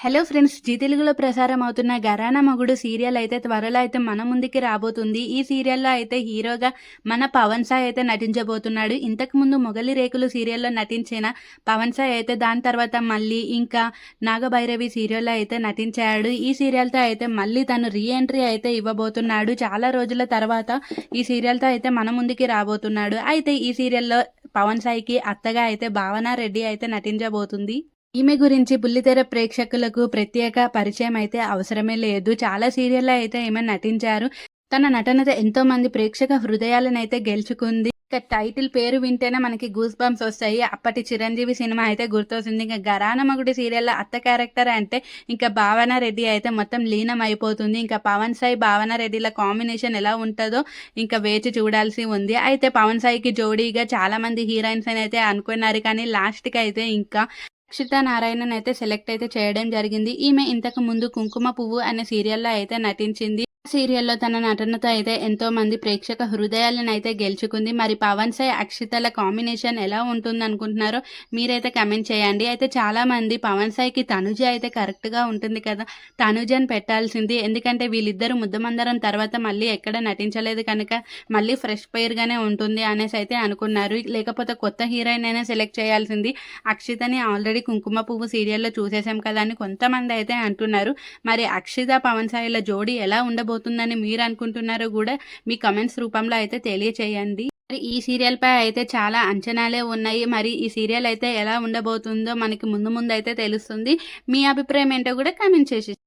Hello friends! G తెలుగులో ప్రసారం అవుతున్న 'ఘరానా మొగుడు' సీరియల్ అయితే త్వరలో అయితే మన ముందుకి రాబోతుంది. ఈ సీరియల్‌లో అయితే హీరోగా మన పవన్ సాయ్ అయితే నటించబోతున్నాడు. ఇంతకుముందు 'మొగలి రేకులు' సీరియల్‌లో నటించిన పవన్ సాయ్ అయితే దాని తర్వాత మళ్ళీ ఇంకా 'నాగభైరవి' సీరియల్‌లో అయితే నటించాడు. ఈ సీరియల్‌తో అయితే మళ్ళీ తను రీ ఎంట్రీ అయితే ఇవ్వబోతున్నాడు. చాలా రోజుల తర్వాత ఈ సీరియల్‌తో అయితే మన ముందుకి రాబోతున్నాడు. అయితే ఈ సీరియల్‌లో పవన్ సాయ్‌కి అత్తగా అయితే భావన రెడ్డి అయితే నటించబోతుంది. ఈమె గురించి బుల్లితెర ప్రేక్షకులకు ప్రత్యేక పరిచయం అయితే అవసరమే లేదు. చాలా సీరియల్‌లో అయితే ఈమె నటించారు. తన నటనతో ఎంతో మంది ప్రేక్షక హృదయాలనైతే గెలుచుకుంది. ఇక టైటిల్ పేరు వింటేనే మనకి గూస్ బంప్స్ వస్తాయి. అప్పటి 'చిరంజీవి' సినిమా అయితే గుర్తొస్తుంది. ఇంక 'ఘరానా మొగుడు' సీరియల్‌లో అత్త క్యారెక్టర్ అంటే ఇంకా భావన రెడ్డి అయితే మొత్తం లీనం అయిపోతుంది. ఇంకా పవన్ సాయి, భావన రెడ్డిల కాంబినేషన్ ఎలా ఉంటదో ఇంకా వేచి చూడాల్సి ఉంది. అయితే పవన్ సాయికి జోడీగా చాలామంది హీరోయిన్స్ అయితే అనుకున్నారు. కానీ లాస్ట్‌కి అయితే ఇంకా అక్షిత నారాయణన్ అయితే సెలెక్ట్ అయితే చేయడం జరిగింది. ఈమె ఇంతకు ముందు 'కుంకుమ పువ్వు' అనే సీరియల్‌లో అయితే నటించింది. సీరియల్‌లో తన నటనతో అయితే ఎంతో మంది ప్రేక్షక హృదయాలను అయితే గెలుచుకుంది. మరి పవన్ సాయి, అక్షితల కాంబినేషన్ ఎలా ఉంటుందనుకుంటున్నారో మీరైతే కమెంట్ చేయండి. అయితే చాలామంది పవన్ సాయికి తనుజ అయితే కరెక్ట్‌గా ఉంటుంది కదా! తనుజని పెట్టాల్సింది. ఎందుకంటే వీళ్ళిద్దరూ ముద్దమందరం తర్వాత మళ్ళీ ఎక్కడ నటించలేదు కనుక మళ్ళీ ఫ్రెష్ పెయిర్‌గానే ఉంటుంది అనేసి అయితే అనుకున్నారు. లేకపోతే కొత్త హీరోయిన్ అయినా సెలెక్ట్ చేయాల్సింది. అక్షితని ఆల్రెడీ 'కుంకుమ పువ్వు' సీరియల్‌లో చూసేసాం కదా అని కొంతమంది అయితే అంటున్నారు. మరి అక్షిత, పవన్ సాయిల జోడీ ఎలా ఉండబోతుందని మీరు అనుకుంటున్నారో కూడా మీ కమెంట్స్ రూపంలో అయితే తెలియచేయండి. మరి ఈ సీరియల్‌పై అయితే చాలా అంచనాలే ఉన్నాయి. మరి ఈ సీరియల్ అయితే ఎలా ఉండబోతుందో మనకి ముందు ముందు అయితే తెలుస్తుంది. మీ అభిప్రాయం ఏంటో కూడా కామెంట్ చేసి